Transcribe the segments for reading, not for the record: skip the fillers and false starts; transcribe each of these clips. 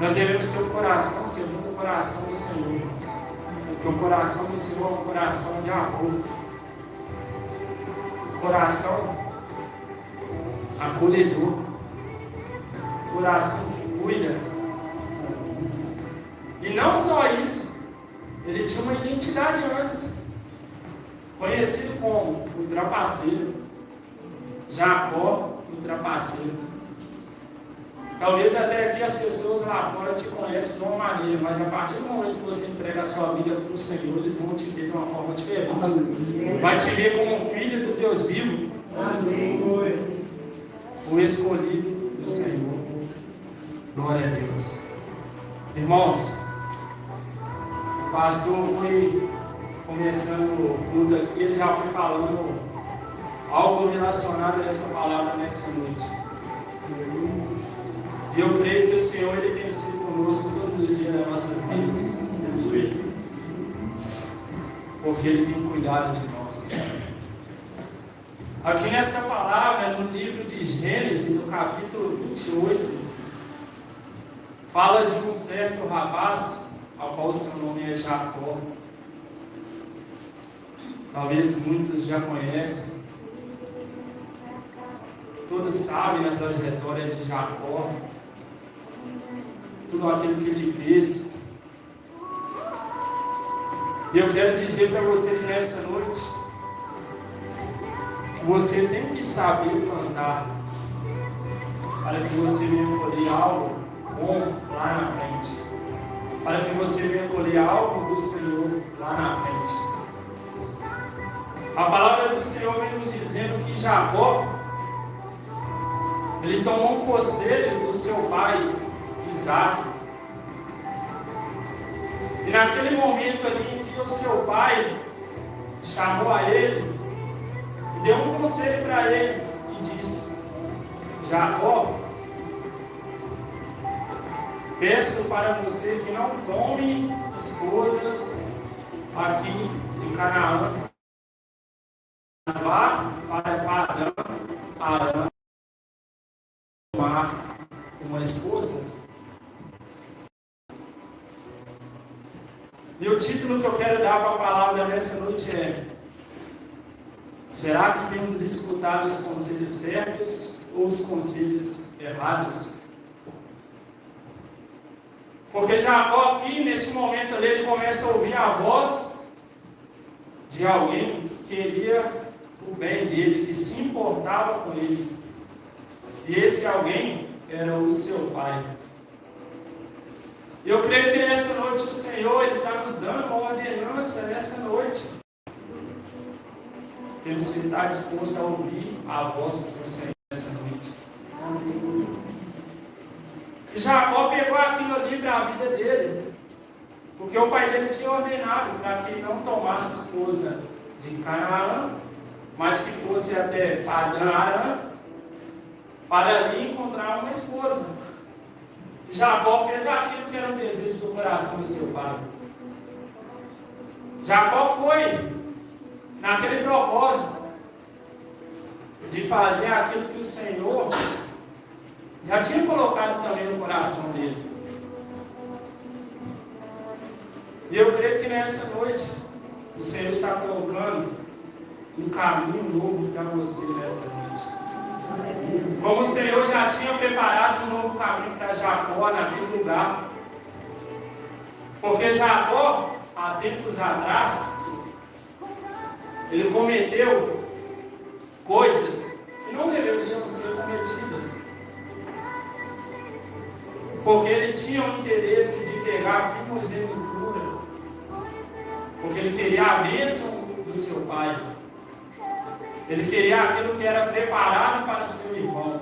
Nós devemos ter um coração segundo o coração do Senhor, irmãos. Porque o coração do Senhor é um coração de amor. Um coração acolhedor. Um coração que cuida. E não só isso. Ele tinha uma identidade antes. Conhecido como o trapaceiro. Jacó, o trapaceiro. Talvez até aqui as pessoas lá fora te conhecem de uma maneira, mas a partir do momento que você entrega a sua vida para o Senhor, eles vão te ver de uma forma diferente. Amém. Vai te ver como filho do Deus vivo. Amém. O escolhido do Senhor. Glória a Deus. Irmãos, o pastor foi começando o culto aqui, ele já foi falando algo relacionado a essa palavra nessa noite. E eu creio que o Senhor ele tem sido conosco todos os dias das nossas vidas. Porque Ele tem cuidado de nós. Aqui nessa palavra, no livro de Gênesis, no capítulo 28, fala de um certo rapaz, ao qual o seu nome é Jacó. Talvez muitos já conhecem. Todos sabem a trajetória de Jacó. Tudo aquilo que ele fez. E eu quero dizer para você que nessa noite, que você tem que saber plantar, para que você venha colher algo bom lá na frente, para que você venha colher algo do Senhor lá na frente. A palavra do Senhor vem nos dizendo que Jacó, ele tomou um conselho do seu pai Isaac. E naquele momento ali em que o seu pai chamou a ele e deu um conselho para ele e disse: Jacó, peço para você que não tome esposas aqui de Canaã, mas vá para Padã Arã tomar uma esposa. E o título que eu quero dar para a palavra nessa noite é: será que temos escutado os conselhos certos ou os conselhos errados? Porque Jacó aqui, nesse momento ali, ele começa a ouvir a voz de alguém que queria o bem dele, que se importava com ele. E esse alguém era o seu pai. Eu creio que nessa noite o Senhor ele está nos dando uma ordenança nessa noite. Temos que estar dispostos a ouvir a voz do Senhor nessa noite. E Jacó pegou aquilo ali para a vida dele, porque o pai dele tinha ordenado para que ele não tomasse esposa de Canaã, mas que fosse até Padã Arã, para ali encontrar uma esposa. Jacó fez aquilo que era o desejo do coração do seu pai. Jacó foi naquele propósito de fazer aquilo que o Senhor já tinha colocado também no coração dele. E eu creio que nessa noite o Senhor está colocando um caminho novo para você nessa noite. Como o Senhor já tinha preparado um novo caminho para Jacó naquele lugar. Porque Jacó, há tempos atrás, ele cometeu coisas que não deveriam ser cometidas. Porque ele tinha o interesse de pegar a primogenitura. Porque ele queria a bênção do seu pai. Ele queria aquilo que era preparado para o seu irmão.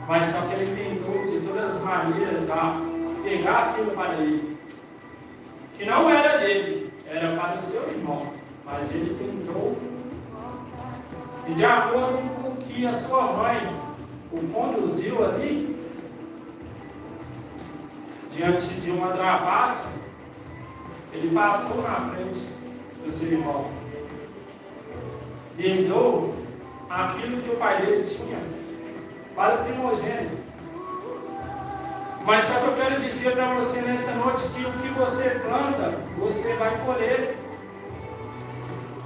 Mas só que ele tentou de todas as maneiras a pegar aquilo para ele. Que não era dele, era para o seu irmão. Mas ele tentou. E de acordo com o que a sua mãe o conduziu ali, diante de uma trapaça, ele passou na frente do seu irmão. E herdou aquilo que o pai dele tinha para o primogênito. Mas só que eu quero dizer para você nessa noite que o que você planta, você vai colher.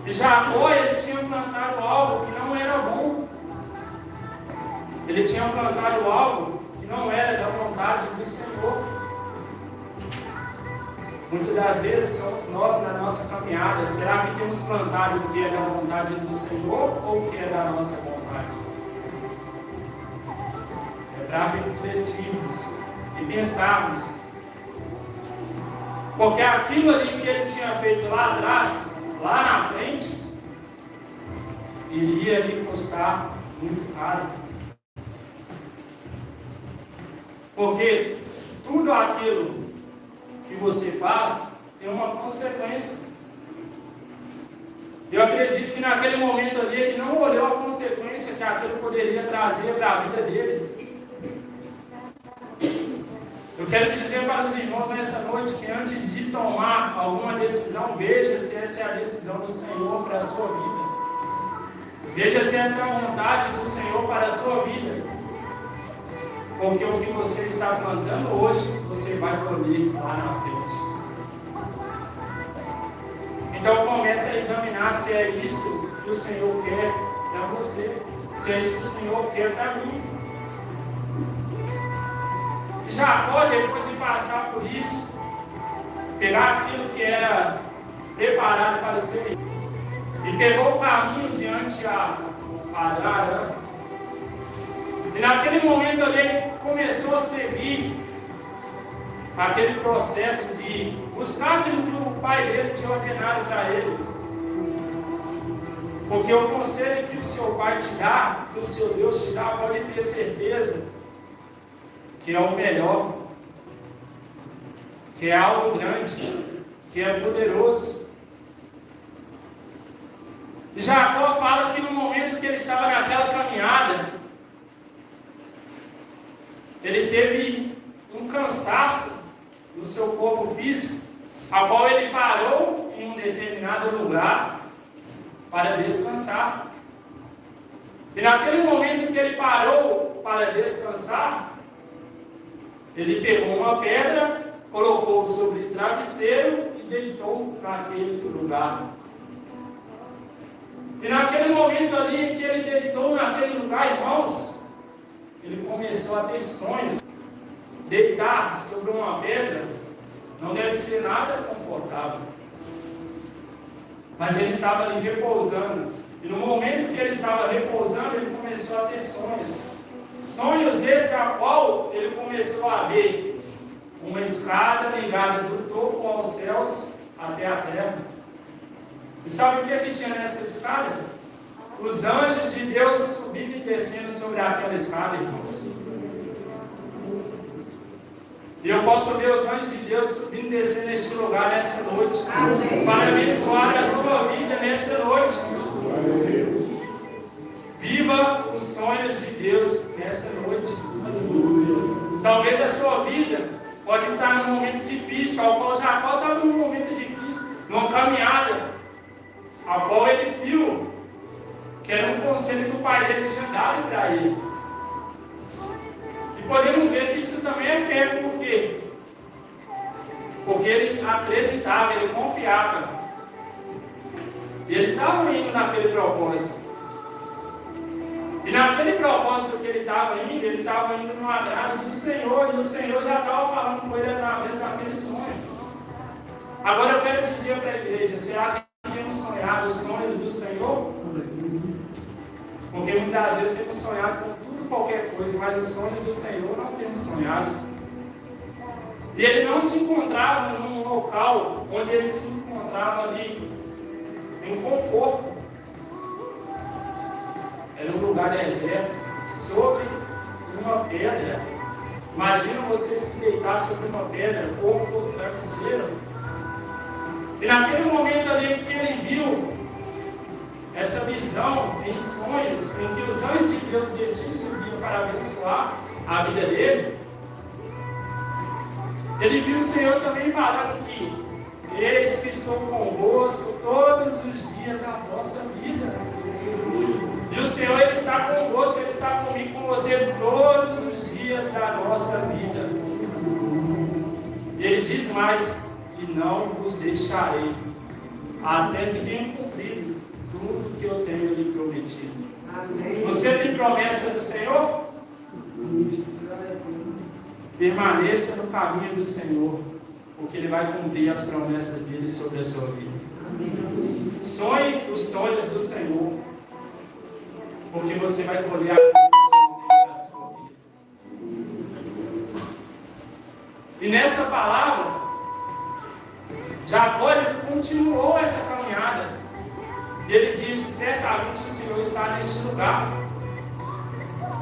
E Jacó, ele tinha plantado algo que não era bom. Ele tinha plantado algo que não era da vontade do Senhor. Muitas das vezes somos nós na nossa caminhada. Será que temos plantado o que é da vontade do Senhor ou o que é da nossa vontade? É para refletirmos e pensarmos. Porque aquilo ali que ele tinha feito lá atrás, lá na frente, iria lhe custar muito caro. Porque tudo aquilo que você faz tem uma consequência. Eu acredito que naquele momento ali ele não olhou a consequência que aquilo poderia trazer para a vida dele. Eu quero dizer para os irmãos nessa noite que antes de tomar alguma decisão, veja se essa é a decisão do Senhor para a sua vida. Veja se essa é a vontade do Senhor para a sua vida. Porque o que você está plantando hoje, você vai colher lá na frente. Então comece a examinar se é isso que o Senhor quer para você. Se é isso que o Senhor quer para mim. Jacó, depois de passar por isso, pegar aquilo que era preparado para o seu filho, e pegou o caminho diante a Arã. E naquele momento ele começou a seguir aquele processo de buscar aquilo que o pai dele tinha ordenado para ele. Porque o conselho que o seu pai te dá, que o seu Deus te dá, pode ter certeza que é o melhor, que é algo grande, que é poderoso. E Jacó fala que no momento que ele estava naquela caminhada, ele teve um cansaço no seu corpo físico, a qual ele parou em um determinado lugar para descansar. E naquele momento que ele parou para descansar, ele pegou uma pedra, colocou sobre o travesseiro e deitou naquele lugar. E naquele momento ali que ele deitou naquele lugar, irmãos, ele começou a ter sonhos. Deitar sobre uma pedra não deve ser nada confortável. Mas ele estava ali repousando. E no momento que ele estava repousando, ele começou a ter sonhos. Sonhos esses a qual ele começou a ver uma escada ligada do topo aos céus até a terra. E sabe o que tinha nessa escada? Os anjos de Deus subindo e descendo sobre aquela escada, irmãos. E eu posso ver os anjos de Deus subindo e descendo neste lugar nessa noite. Amém. Para abençoar a sua vida nessa noite. Amém. Viva os sonhos de Deus nessa noite. Talvez a sua vida pode estar num momento difícil, ao qual Jacó estava num momento difícil, numa caminhada, ao qual ele viu que era um conselho que o pai dele tinha dado para ele. E podemos ver que isso também é fé, por quê? Porque ele acreditava, ele confiava. E ele estava indo naquele propósito. E naquele propósito que ele estava indo no agrado do Senhor, e o Senhor já estava falando com ele através daquele sonho. Agora eu quero dizer para a igreja, será que temos sonhado os sonhos do Senhor? Porque muitas das vezes temos sonhado com tudo, qualquer coisa, mas os sonhos do Senhor não temos sonhado. E ele não se encontrava num local onde ele se encontrava ali em conforto. Era um lugar deserto, sobre uma pedra. Imagina você se deitar sobre uma pedra, corpo por travesseiro. E naquele momento ali que ele viu essa visão em sonhos, em que os anjos de Deus desciam e subiam para abençoar a vida dele, ele viu o Senhor também falando que eis que estou convosco todos os dias da vossa vida. E o Senhor, Ele está convosco, Ele está comigo, com você todos os dias da nossa vida. diz mais: e não vos deixarei, até que tenha cumprido tudo que eu tenho lhe prometido. Amém. Você tem promessa do Senhor? Permaneça no caminho do Senhor, porque Ele vai cumprir as promessas dele sobre a sua vida. Amém. Sonhe os sonhos do Senhor, porque você vai colher aquilo que o Senhor tem para a sua vida. E nessa palavra, Jacó continuou essa caminhada. Ele disse: certamente o Senhor está neste lugar.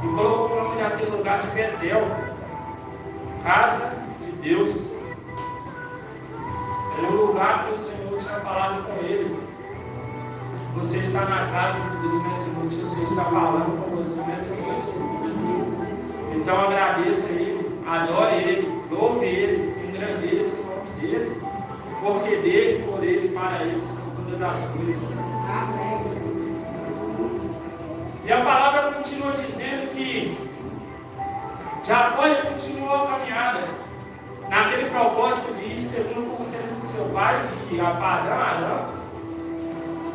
E colocou o nome daquele lugar de Betel, casa de Deus. Era o lugar que o Senhor tinha falado com ele. Você está na casa de Deus nessa noite. O Senhor está falando com você nessa noite. Então agradeça Ele, adore Ele, louve Ele, engrandeça o nome dEle, porque dEle, por Ele, para Ele são todas as coisas. Amém. E a palavra continua dizendo que Jacó continuou a caminhada naquele propósito de ir segundo o conselho do seu pai, de ir a Padã-Arã,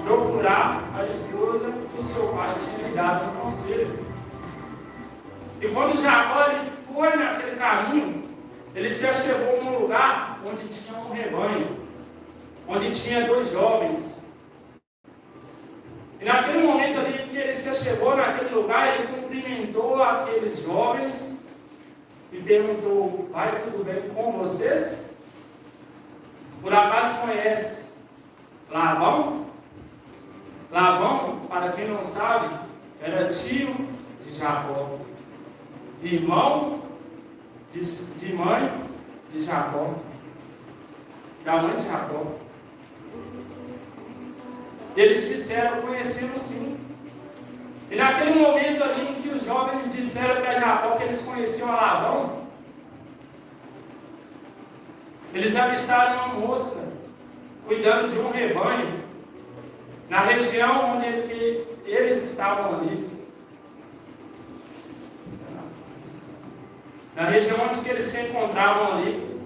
procurar a esposa que o seu pai tinha lhe dado no conselho. E quando Jacó foi naquele caminho, ele se chegou num lugar onde tinha um rebanho, onde tinha 2 jovens. E naquele momento ali que ele se chegou naquele lugar, ele cumprimentou aqueles jovens e perguntou: pai, tudo bem com vocês? Por acaso conhece Labão? Labão, para quem não sabe, era tio de Jacó, irmão de mãe de Jacó, da mãe de Jacó. Eles disseram: conhecemos sim. E naquele momento ali em que os jovens disseram para Jacó que eles conheciam a Labão, eles avistaram uma moça cuidando de um rebanho na região onde eles estavam ali. Na região onde eles se encontravam ali.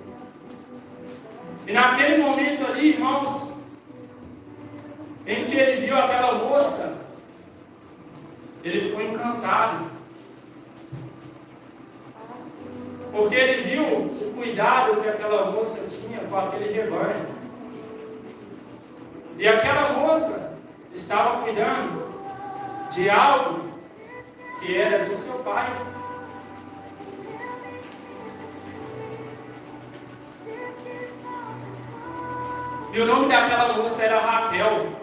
E naquele momento ali, irmãos, em que ele viu aquela moça, ele ficou encantado. Porque ele viu o cuidado que aquela moça tinha com aquele rebanho. E aquela moça estava cuidando de algo que era do seu pai. E o nome daquela moça era Raquel.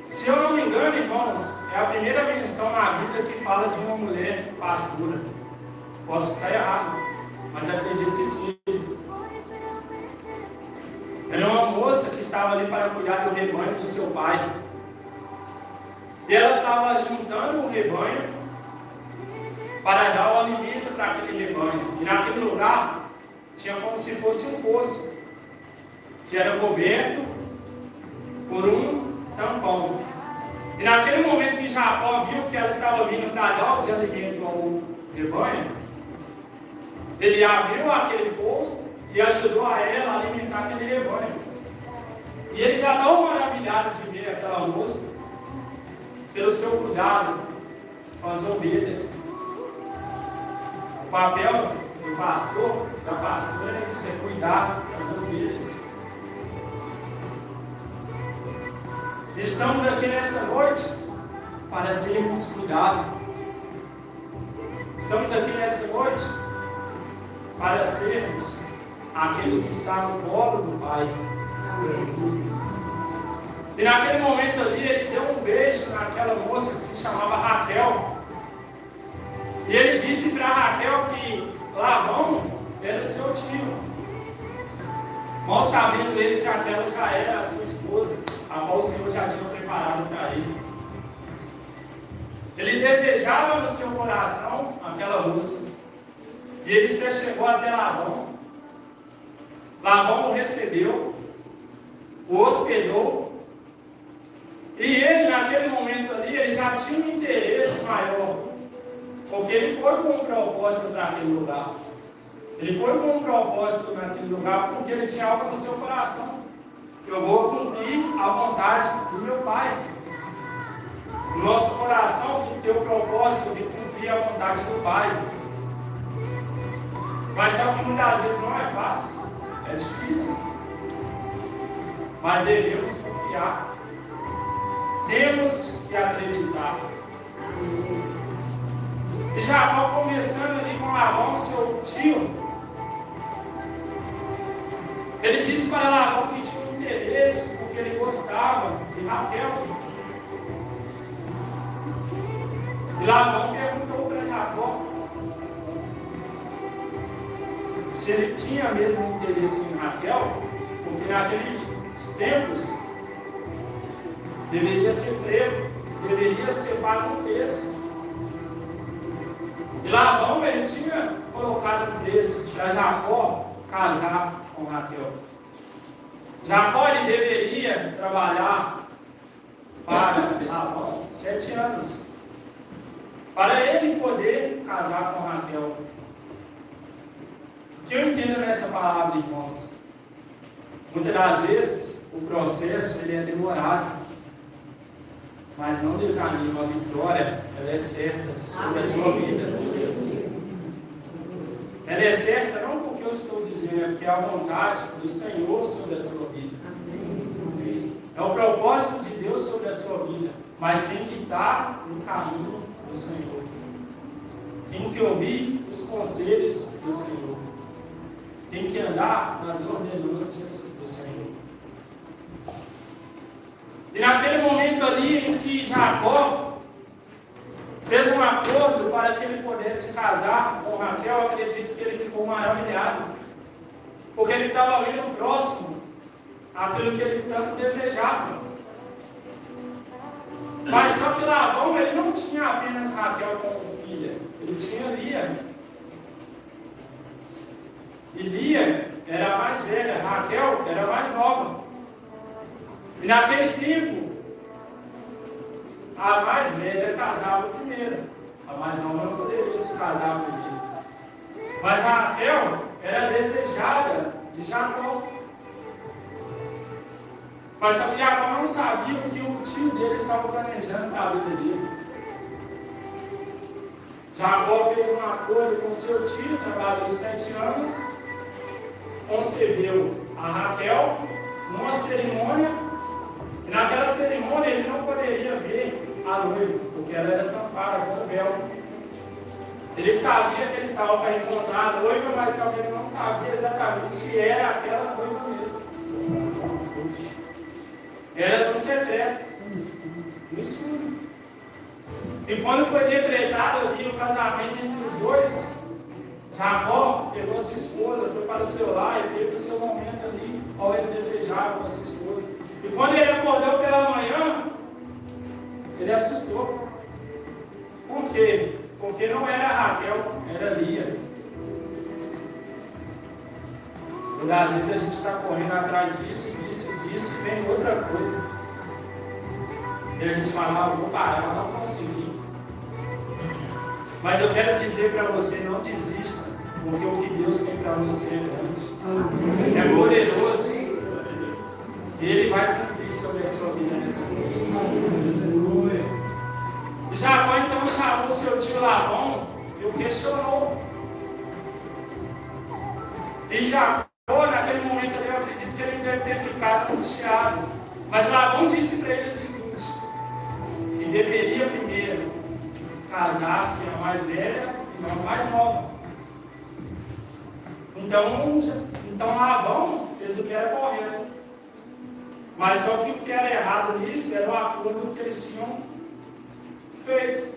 Se eu não me engano, irmãos, é a primeira menção na Bíblia que fala de uma mulher pastora. Posso estar errado, mas acredito que sim. Era uma moça que estava ali para cuidar do rebanho do seu pai. E ela estava juntando o rebanho para dar o alimento para aquele rebanho. E naquele lugar tinha como se fosse um poço, que era coberto por um tampão. E naquele momento que Jacó viu que ela estava vindo para dar de alimento ao rebanho, ele abriu aquele poço e ajudou a ela a alimentar aquele rebanho. E ele já tão maravilhado de ver aquela moça pelo seu cuidado com as ovelhas. O papel do pastor, da pastora, é isso, é cuidar das ovelhas. Estamos aqui nessa noite para sermos cuidados. Estamos aqui nessa noite para sermos aquele que está no colo do Pai. E naquele momento ali, ele deu um beijo naquela moça que se chamava Raquel. E ele disse para Raquel que Labão era o seu tio. Mal sabendo ele que aquela já era a sua esposa, a qual o Senhor já tinha preparado para ele. Ele desejava no seu coração aquela moça. E ele se chegou até Labão. Labão o recebeu, o hospedou. E ele, naquele momento ali, ele já tinha um interesse maior. Porque ele foi com um propósito para aquele lugar. Ele foi com um propósito naquele lugar porque ele tinha algo no seu coração. Eu vou cumprir a vontade do meu Pai. O nosso coração tem que ter o propósito de cumprir a vontade do Pai. Mas é o que muitas vezes não é fácil, é difícil. Mas devemos confiar. Temos que acreditar. E Jacó, começando ali com Labão, seu tio, ele disse para Labão que tinha um interesse, porque ele gostava de Raquel. E Labão perguntou para Jacó se ele tinha mesmo interesse em Raquel, porque naqueles tempos deveria ser preso, deveria ser pago um preço. E Labão, ele tinha colocado um preço para Jacó casar com Raquel. Jacó, ele deveria trabalhar para Labão 7 anos, para ele poder casar com Raquel. O que eu entendo nessa palavra, irmãos? Muitas das vezes o processo ele é demorado, mas não desanima. A vitória ela é certa sobre a sua vida. Ela é certa não porque eu estou dizendo, é porque é a vontade do Senhor sobre a sua vida. É o propósito de Deus sobre a sua vida, mas tem que estar no caminho do Senhor. Tem que ouvir os conselhos do Senhor. Tem que andar nas ordenâncias do Senhor. E naquele momento ali em que Jacó fez um acordo para que ele pudesse casar com Raquel, eu acredito que ele ficou maravilhado, porque ele estava vendo próximo aquilo que ele tanto desejava. Mas só que Labão, ele não tinha apenas Raquel como filha, ele tinha Lia. E Lia era a mais velha, Raquel era a mais nova. E naquele tempo, a mais velha casava primeiro. A mais nova não poderia se casar primeiro. Mas Raquel era desejada de Jacó. Mas só que Jacó não sabia o que o tio dele estava planejando para a vida dele. Jacó fez um acordo com seu tio, trabalhou 7 anos, concebeu a Raquel numa cerimônia, e naquela cerimônia ele não poderia ver a noiva, porque ela era tampada com o véu. Ele sabia que ele estava para encontrar a noiva, mas só que ele não sabia exatamente se era aquela noiva mesmo. Era no secreto, no escuro. E quando foi decretado ali o casamento entre os dois, Jacó pegou a sua esposa, foi para o seu lar e teve o seu momento ali, ao ele desejava com a sua esposa. E quando ele acordou pela manhã, ele assustou. Por quê? Porque não era Raquel, era Lia. E às vezes a gente está correndo atrás disso, e vem outra coisa. E a gente fala, vou parar, eu não consegui. Mas eu quero dizer para você, não desista, porque o que Deus tem para você é grande. É poderoso. E Ele vai cumprir sobre a sua vida nessa noite. Jacó então chamou seu tio Labão e o questionou. E Jacó, naquele momento ali, eu acredito que ele deve ter ficado angustiado. Mas Labão disse para ele o seguinte: que deveria primeiro casar-se a mais velha e não a mais nova. Então Labão fez o que era correto. Mas só que o que era errado nisso era o acordo que eles tinham feito.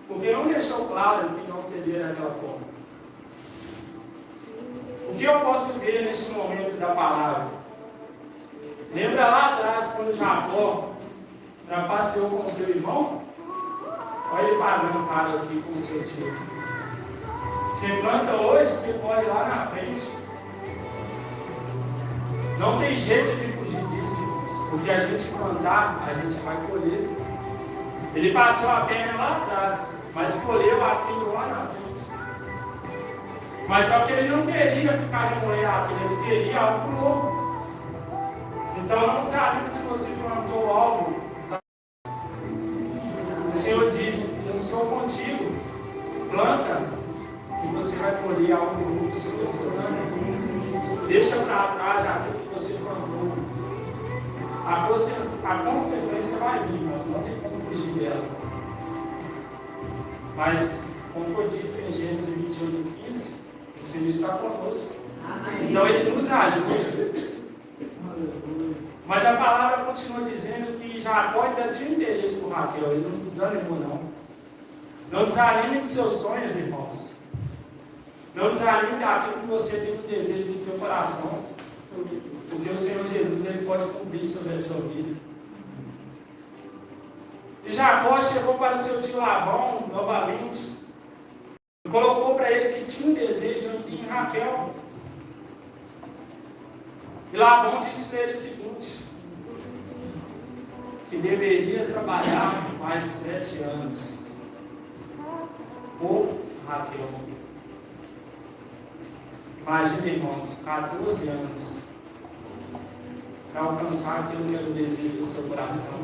Porque não deixou claro que não seria daquela forma. O que eu posso ver neste momento da palavra? Lembra lá atrás quando Jacó passeou com seu irmão? Olha ele pagando caro aqui com o seu tio. Você planta hoje, você pode ir lá na frente. Não tem jeito de fugir disso, irmãos. Porque a gente plantar, a gente vai colher. Ele passou a perna lá atrás, mas colheu aquilo lá na frente. Mas só que ele não queria ficar remoendo aquilo, ele queria algo novo. Então não desanime se você plantou algo. O Senhor diz: eu sou contigo. Planta, e você vai colher algo novo se você planta. Deixa para trás aquilo que você plantou. A consequência vai vir, não tem como fugir dela. Mas, como foi dito em Gênesis 28:15, o Senhor está conosco. Então Ele nos ajuda. Mas a palavra continua dizendo que Jacó ainda tinha interesse por Raquel. Ele não desanimou, não. Não desanime dos seus sonhos, irmãos. Não desanime daquilo que você tem no desejo do teu coração. Porque o Senhor Jesus, Ele pode cumprir sobre a sua vida. E Jacó chegou para o seu tio Labão novamente. E colocou para ele que tinha um desejo em Raquel. E Labão disse para ele o seguinte: que deveria trabalhar mais 7 anos por Raquel. Imagina, irmãos, 14 anos para alcançar aquilo que era o desejo do seu coração.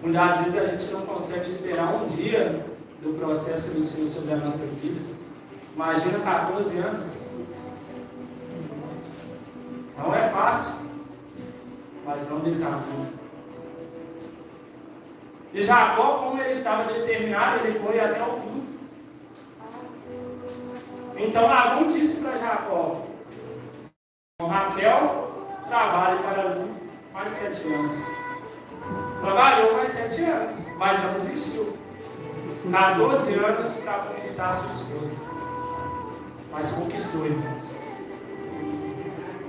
Muitas vezes a gente não consegue esperar um dia do processo do Senhor sobre as nossas vidas. Imagina 14 anos. Não é fácil, mas não desanime. E Jacó, como ele estava determinado, ele foi até o fim. Então Labão disse para Jacó: com Raquel, trabalhe para mim mais 7 anos. Trabalhou mais 7 anos, mas não desistiu. 14 anos para conquistar a sua esposa. Mas conquistou, irmãos.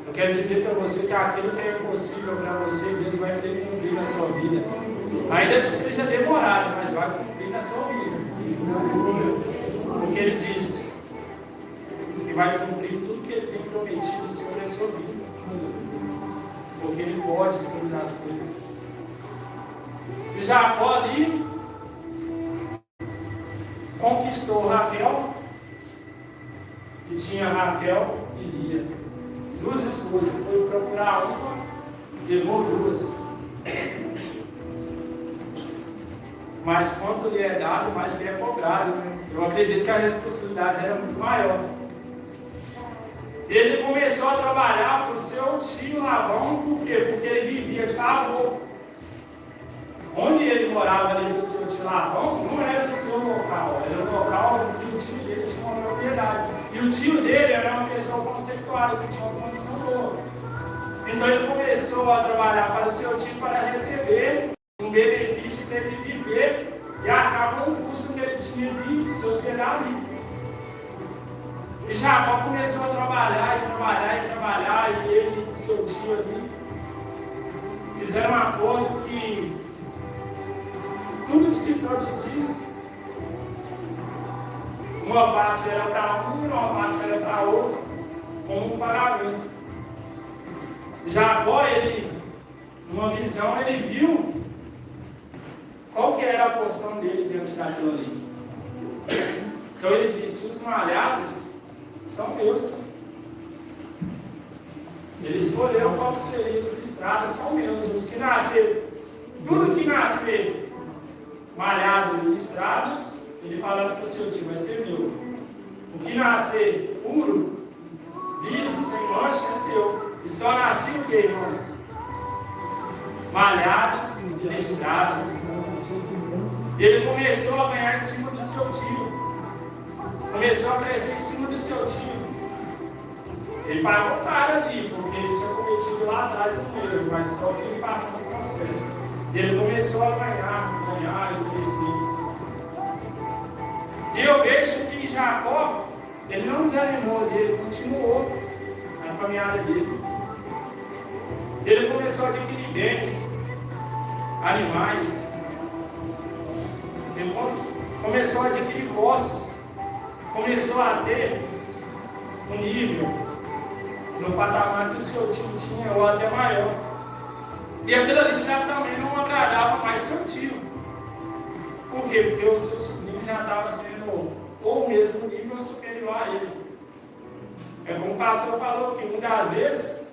Eu quero dizer para você que aquilo que é impossível para você, Deus vai cumprir na sua vida. Ainda que seja demorado, mas vai cumprir na sua vida. Porque Ele disse que vai cumprir tudo que Ele tem prometido sobre a sua vida. Porque Ele pode cumprir as coisas. E Jacó ali conquistou Raquel. E tinha Raquel e Lia. 2 esposas. Foi procurar uma, levou 2. Mas quanto lhe é dado, mais lhe é cobrado. Eu acredito que a responsabilidade era muito maior. Ele começou a trabalhar para o seu tio Labão. Por quê? Porque ele vivia de favor. Onde ele morava ali do seu tio Labão, não era o seu local. Era o local que o tio dele tinha uma propriedade. E o tio dele era uma pessoa conceituada, que tinha uma condição boa. Então ele começou a trabalhar para o seu tio para receber um benefício para ele viver e arcar com o custo que ele tinha de se hospedar ali. E Jacó começou a trabalhar e trabalhar e trabalhar, e ele e seu tio ali fizeram um acordo que tudo que se produzisse, uma parte era para um e uma parte era para outro, como um pagamento. Jacó, ele, numa visão, ele viu qual que era a porção dele diante daquilo ali. Então ele disse: os malhados são meus. Ele escolheu qual seria os listrados, são meus. Os que nascer, tudo que nascer malhado e listrados, ele falando para o seu tio: vai ser meu. O que nascer puro, liso, sem mancha, é seu. E só nascia o que, irmãos? Malhados e listrados. Ele começou a ganhar em cima do seu tio. Começou a crescer em cima do seu tio. Ele pagou caro ali, porque ele tinha cometido lá atrás um erro, mas só que ele passou no processo. Ele começou a ganhar e crescer. E eu vejo que Jacó, ele não desanimou dele, ele continuou a caminhada dele. Ele começou a adquirir bens, animais, começou a adquirir posses, começou a ter um nível no patamar que o seu tio tinha, ou até maior. E aquilo ali já também não agradava mais seu tio. Por quê? Porque o seu sobrinho já estava sendo ou mesmo nível superior a ele. É como o pastor falou que muitas vezes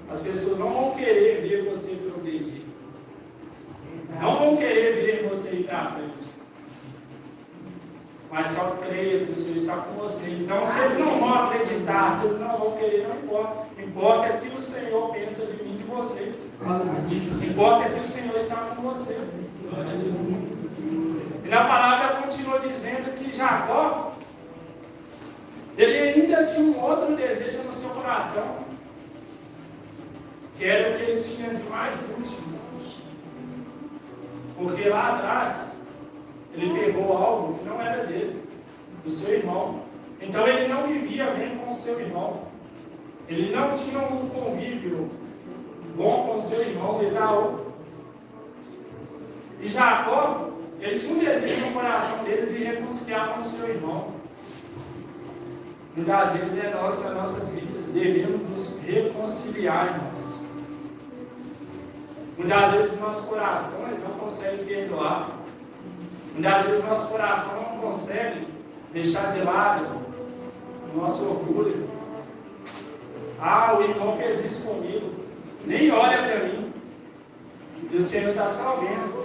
as pessoas não vão querer ver você progredir. Não vão querer ver você ir para frente. Mas só creia que o Senhor está com você. Então, se eles não vão acreditar, se eles não vão querer, não importa. Importa é que o Senhor pensa de mim e de você. Importa é que o Senhor está com você. E na palavra continua dizendo que Jacó, ele ainda tinha um outro desejo no seu coração, que era o que ele tinha de mais íntimo. Porque lá atrás, ele pegou algo que não era dele, do seu irmão. Então ele não vivia bem com o seu irmão. Ele não tinha um convívio bom com o seu irmão Esaú. E Jacó, ele tinha um desejo no coração dele de reconciliar com o seu irmão. Muitas vezes é nós, nas nossas vidas, devemos nos reconciliar, irmãos. Muitas vezes nossos corações não conseguem perdoar. Muitas vezes nosso coração não consegue deixar de lado o nosso orgulho. Ah, o irmão fez isso comigo. Nem olha para mim. E o Senhor está só vendo.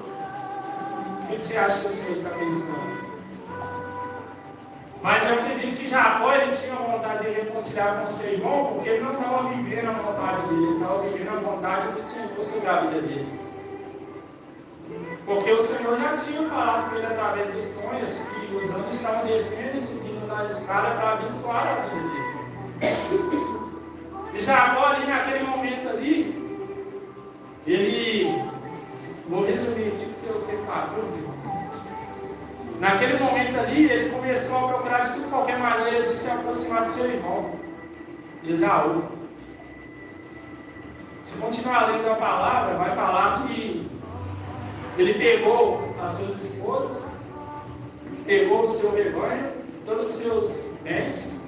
O que você acha que o Senhor está pensando? Mas eu acredito que Jacó, ele tinha vontade de reconciliar com o seu irmão, porque ele não estava vivendo a vontade dele, ele estava vivendo a vontade do Senhor sobre a vida dele. Porque o Senhor já tinha falado com ele através dos sonhos que os anjos estavam descendo e subindo na escada para abençoar a vida dele. E Jacó ali naquele momento ali, ele, vou resumir aqui porque eu tenho curto, irmãos. Naquele momento ali, ele começou a procurar de tudo qualquer maneira de se aproximar do seu irmão, Esaú. Se continuar lendo a palavra, vai falar que ele pegou as suas esposas, pegou o seu rebanho, todos os seus bens,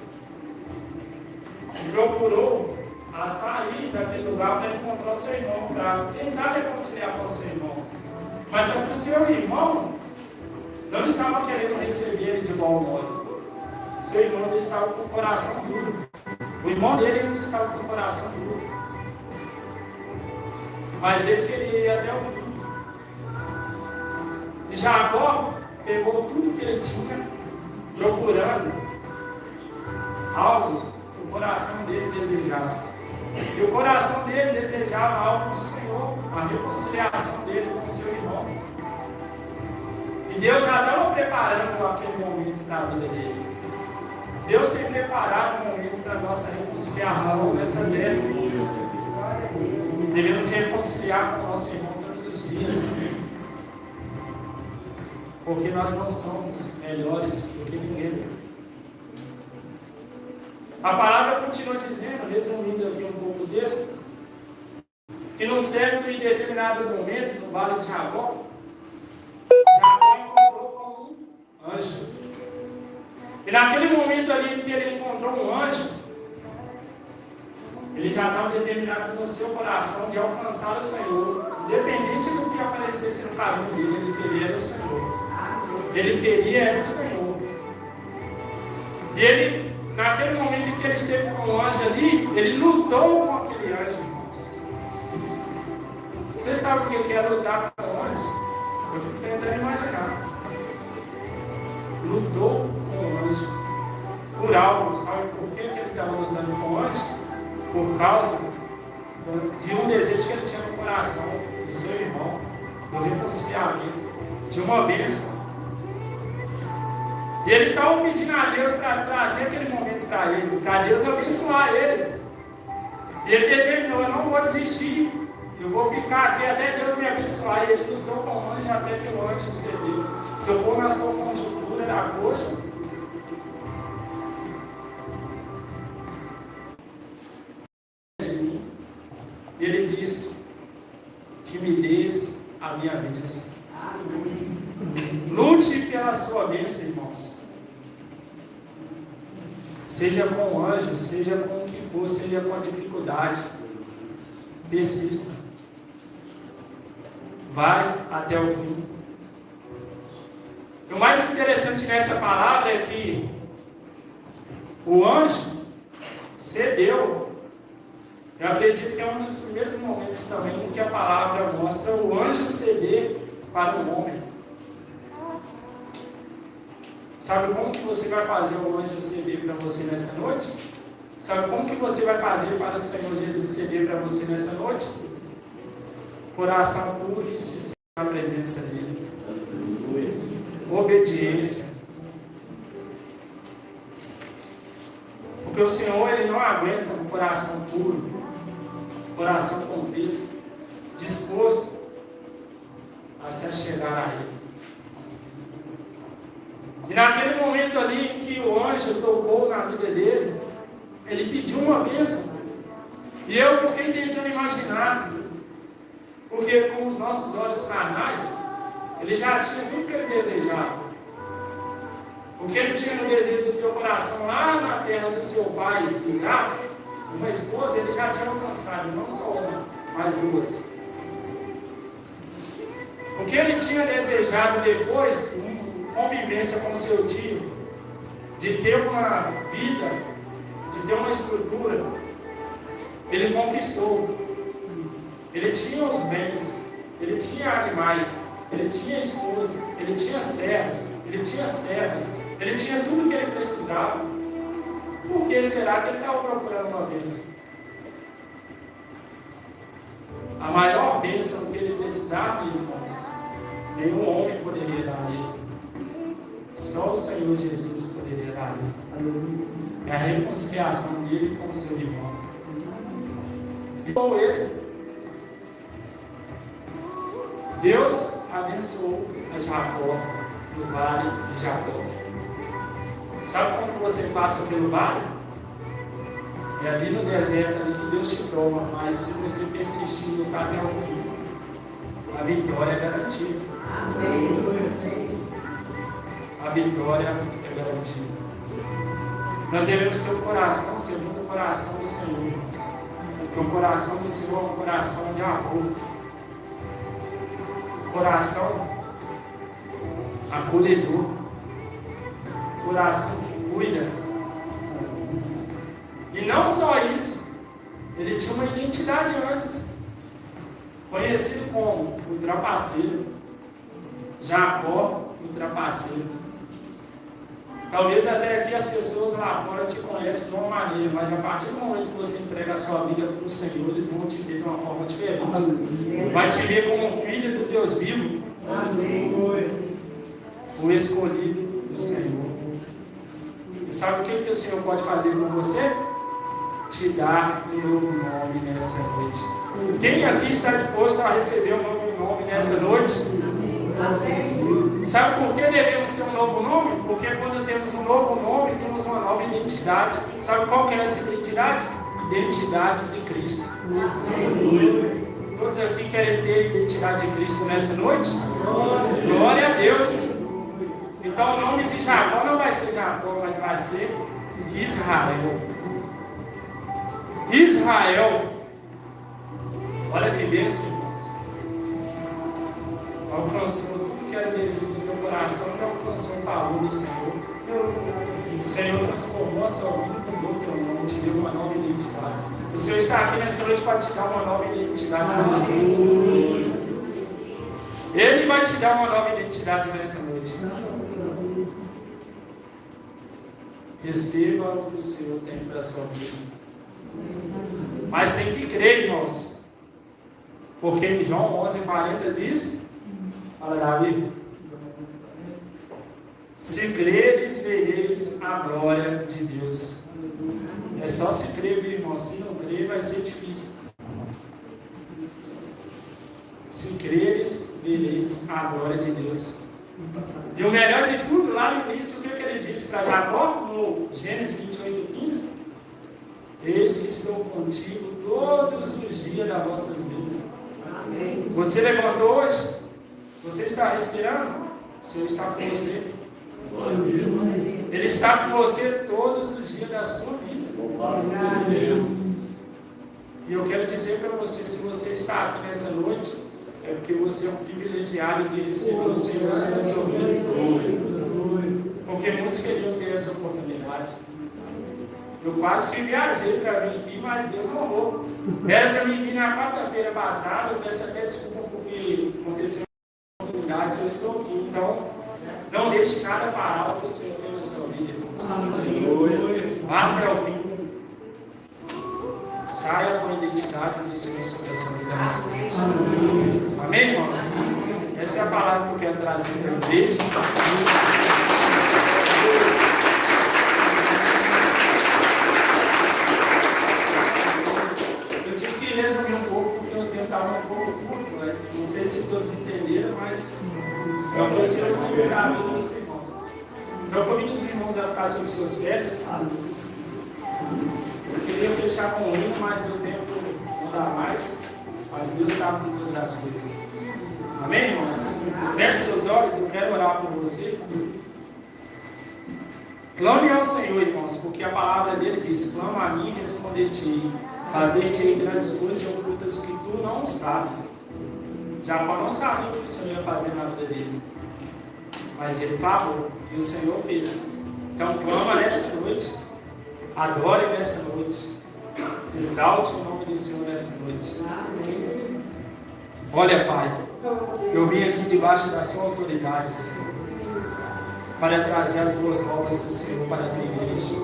e procurou a sair daquele lugar para encontrar o seu irmão, para tentar reconciliar com o seu irmão. Mas só que o seu irmão não estava querendo receber ele de igual modo. O seu irmão ele estava com o coração duro. O irmão dele ainda estava com o coração duro. Mas ele queria ir até o fim. E Jacó pegou tudo que ele tinha, procurando algo que o coração dele desejasse. E o coração dele desejava algo do Senhor, a reconciliação dele com o seu irmão. E Deus já estava preparando aquele momento para a vida dele. Deus tem preparado um momento para a nossa reconciliação nessa terra. Devemos reconciliar com o nosso irmão todos os dias. Porque nós não somos melhores do que ninguém. A palavra continua dizendo, resumindo aqui um pouco o texto, que num certo e determinado momento, no vale de Jaboque, Jacó encontrou com um anjo. E naquele momento ali em que ele encontrou um anjo, ele já estava determinado no seu coração de alcançar o Senhor. Independente do que aparecesse no caminho dele, ele queria era o Senhor. Ele queria era o Senhor. E ele, naquele momento em que ele esteve com o anjo ali, ele lutou com aquele anjo, irmãos. Você sabe o que é lutar com o anjo? Eu fico tentando imaginar. Lutou com o anjo por algo. Sabe por que ele estava lutando com o anjo? Por causa de um desejo que ele tinha no coração do seu irmão, do reconciliamento, de uma bênção. E ele estava pedindo a Deus para trazer aquele momento para Deus abençoar ele. E ele determinou: eu não vou desistir, eu vou ficar aqui até Deus me abençoar. E ele lutou com o anjo até que o anjo cedeu. Tocou na sua conjuntura, na coxa. E ele disse: que me des a minha bênção. Lute pela sua bênção, irmãos. Seja com o anjo, seja com o que for, seja com a dificuldade. Persista. Vai até o fim. E o mais interessante nessa palavra é que o anjo cedeu. Eu acredito que é um dos primeiros momentos também em que a palavra mostra o anjo ceder para o homem. Sabe como que você vai fazer o anjo ceder para você nessa noite? Sabe como que você vai fazer para o Senhor Jesus ceder para você nessa noite? Coração puro e sincero na presença dele. Obediência. Porque o Senhor, Ele não aguenta um coração puro, coração contrito, disposto a se achegar a Ele. E naquele momento ali em que o anjo tocou na vida dele, ele pediu uma bênção. E eu fiquei tentando imaginar, porque com os nossos olhos carnais, ele já tinha tudo que ele desejava. O que ele tinha no desejo do teu coração lá na terra do seu pai, Isaac, uma esposa, ele já tinha alcançado, não só uma, mas duas. O que ele tinha desejado depois, convivência com seu tio, de ter uma vida, de ter uma estrutura, ele conquistou. Ele tinha os bens, ele tinha animais, ele tinha esposa, ele tinha servos, ele tinha servas, ele tinha tudo que ele precisava. Por que será que ele estava procurando uma bênção? A maior bênção que ele precisava, irmãos, nenhum homem poderia dar a ele. Só o Senhor Jesus poderia dar a ele. É a reconciliação dele com o seu irmão. E com ele, Deus abençoou a Jacó no vale de Jacó. Sabe quando você passa pelo vale? É ali no deserto ali que Deus te prova, mas se você persistir e lutar até o fim, a vitória é garantida. A vitória é garantida. Nós devemos ter um coração segundo o coração do Senhor, irmãos. Porque o coração do Senhor é um coração de amor. Coração acolhedor, coração que cuida. E não só isso, ele tinha uma identidade antes, conhecido como o trapaceiro, Jacó, o trapaceiro. Talvez até aqui as pessoas lá fora te conhecem de uma maneira, mas a partir do momento que você entrega a sua vida para o Senhor, eles vão te ver de uma forma diferente. Vai te ver como um filho do Deus vivo. Amém. O escolhido do Senhor. E sabe o que o Senhor pode fazer com você? Te dar um novo nome nessa noite. Quem aqui está disposto a receber um novo nome nessa noite? Amém. Sabe por que devemos ter um novo nome? Porque quando temos um novo nome, temos uma nova identidade. Sabe qual que é essa identidade? Identidade de Cristo. Amém. Todos aqui querem ter a identidade de Cristo nessa noite? Glória a Deus. Então o nome de Jacó não vai ser Jacó, mas vai ser Israel. Israel. Olha que bênção, irmãos. Alcançou tudo que era desejo do teu coração, que alcançou o favor do Senhor. O Senhor transformou a sua vida com o teu nome, te deu uma nova identidade. O Senhor está aqui nessa noite para te dar uma nova identidade nessa noite. Ele vai te dar uma nova identidade nessa noite. Receba o que o Senhor tem para a sua vida. Mas tem que crer, irmãos. Porque em João 11:40 diz, fala Davi, se creres, vereis a glória de Deus. É só se crer, irmão. Se não crer, vai ser difícil. Se creres, vereis a glória de Deus. E o melhor de tudo, lá no início, o que ele disse para Jacó, no Gênesis 28:15? Eis que estou contigo todos os dias da vossa vida. Amém. Você levantou hoje? Você está respirando? O Senhor está com você. Ele está com você todos os dias da sua vida. E eu quero dizer para você, se você está aqui nessa noite, é porque você é um privilegiado de receber o Senhor na sua vida. muitos queriam ter essa oportunidade. Eu quase que viajei para vir aqui, mas Deus honrou. Era para mim vir na quarta-feira passada, eu peço até desculpa porque aconteceu uma oportunidade e eu estou aqui. Então, não deixe nada parar o que o Senhor tem na sua vida. Vá até o fim. Saia com a identidade do Senhor sobre a sua vida nessa noite. Amém, irmãos? Essa é a palavra que eu quero trazer para a igreja. Eu tive que resumir um pouco, porque o tempo estava um pouco curto, né? Não sei se todos entenderam, mas é o que o Senhor tem para a vida dos irmãos. Então, eu convido os irmãos a ficar sobre seus pés. Eu queria fechar com um hino, mas o tempo não dá mais. Mas Deus sabe de todas as coisas. Amém, irmãos? Feche seus olhos, eu quero orar por você. Clame ao Senhor, irmãos, porque a palavra dele diz: clama a mim e responder-te-ei. Fazer-te-ei grandes coisas ocultas que tu não sabes. Jacó não sabia o que o Senhor ia fazer na vida dele. Mas ele clamou e o Senhor fez. Então clama nessa noite. Adore nessa noite. Exalte o nome do Senhor nessa noite. Olha, Pai, eu vim aqui debaixo da sua autoridade, Senhor, para trazer as boas novas do Senhor para a tua igreja.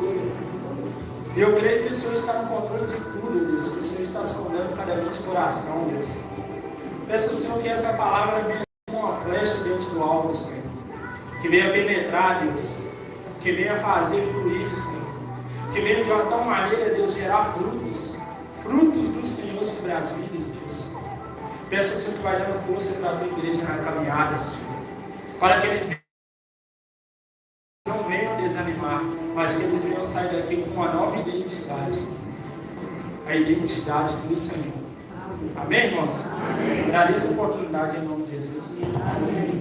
Eu creio que o Senhor está no controle de tudo, Deus, que o Senhor está sondando cada mente coração, Deus. Peço ao Senhor que essa palavra venha como uma flecha dentro do alvo, Senhor, que venha penetrar, Deus, que venha fazer fluir, Senhor, que venha de uma tal maneira, Deus, gerar frutos do Senhor sobre as vidas, Deus. Peço ao Senhor que vai dando força para a tua igreja na caminhada, Senhor, para que eles não venham desanimar, mas que eles venham sair daqui com uma nova identidade, a identidade do Senhor. Amém, irmãos? Amém. Agradeço a oportunidade em nome de Jesus. Amém.